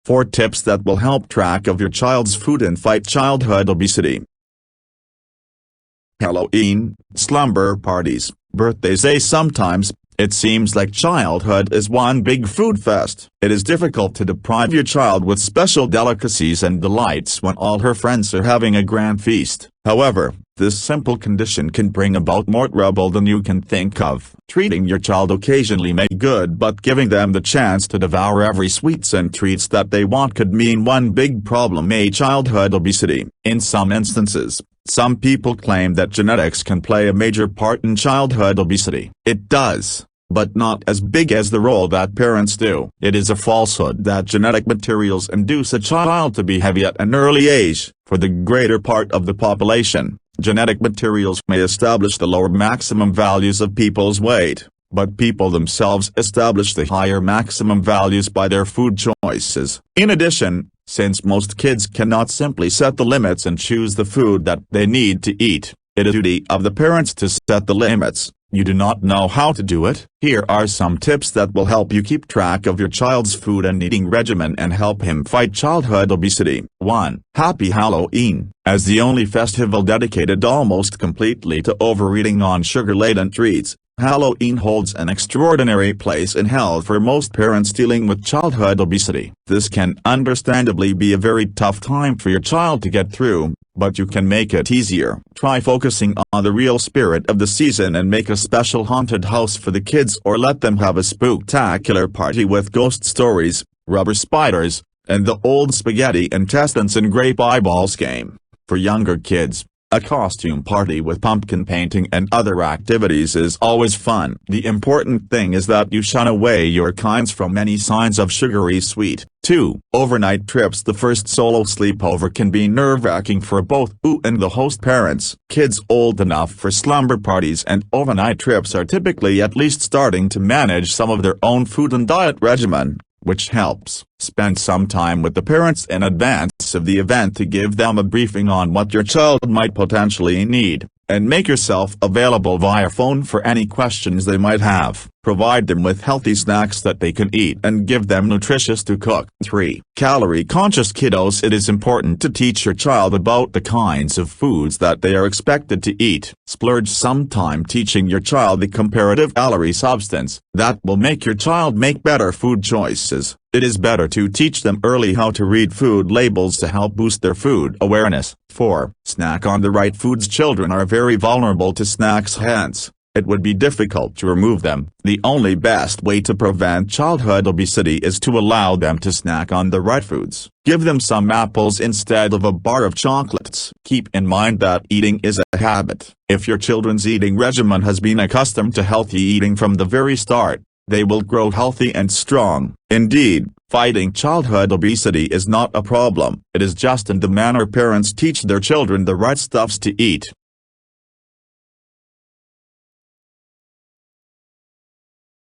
4 tips that will help track of your child's food and fight childhood obesity. Halloween, slumber parties, birthdays. Sometimes, it seems like childhood is one big food fest. It is difficult to deprive your child with special delicacies and delights when all her friends are having a grand feast. However, this simple condition can bring about more trouble than you can think of. Treating your child occasionally may be good, but giving them the chance to devour every sweets and treats that they want could mean one big problem: childhood obesity. In some instances, some people claim that genetics can play a major part in childhood obesity. It does, but not as big as the role that parents do. It is a falsehood that genetic materials induce a child to be heavy at an early age. For the greater part of the population, genetic materials may establish the lower maximum values of people's weight, but people themselves establish the higher maximum values by their food choices. In addition, since most kids cannot simply set the limits and choose the food that they need to eat, it is the duty of the parents to set the limits. You do not know how to do it? Here are some tips that will help you keep track of your child's food and eating regimen and help him fight childhood obesity. 1. Happy Halloween. As the only festival dedicated almost completely to overeating on sugar-laden treats, Halloween holds an extraordinary place in hell for most parents dealing with childhood obesity. This can understandably be a very tough time for your child to get through, but you can make it easier. Try focusing on the real spirit of the season and make a special haunted house for the kids, or let them have a spooktacular party with ghost stories, rubber spiders, and the old spaghetti intestines and grape eyeballs game. For younger kids, a costume party with pumpkin painting and other activities is always fun. The important thing is that you shun away your kinds from any signs of sugary sweet. 2. Overnight trips. The first solo sleepover can be nerve-wracking for both you and the host parents. Kids old enough for slumber parties and overnight trips are typically at least starting to manage some of their own food and diet regimen, which helps. Spend some time with the parents in advance of the event to give them a briefing on what your child might potentially need, and make yourself available via phone for any questions they might have. Provide them with healthy snacks that they can eat and give them nutritious to cook. 3. Calorie-conscious kiddos. It is important to teach your child about the kinds of foods that they are expected to eat. Splurge some time teaching your child the comparative calorie substance that will make your child make better food choices. It is better to teach them early how to read food labels to help boost their food awareness. 4. Snack on the right foods. Children are very vulnerable to snacks, hence, it would be difficult to remove them. The only best way to prevent childhood obesity is to allow them to snack on the right foods. Give them some apples instead of a bar of chocolates. Keep in mind that eating is a habit. If your children's eating regimen has been accustomed to healthy eating from the very start, they will grow healthy and strong. Indeed, fighting childhood obesity is not a problem. It is just in the manner parents teach their children the right stuffs to eat.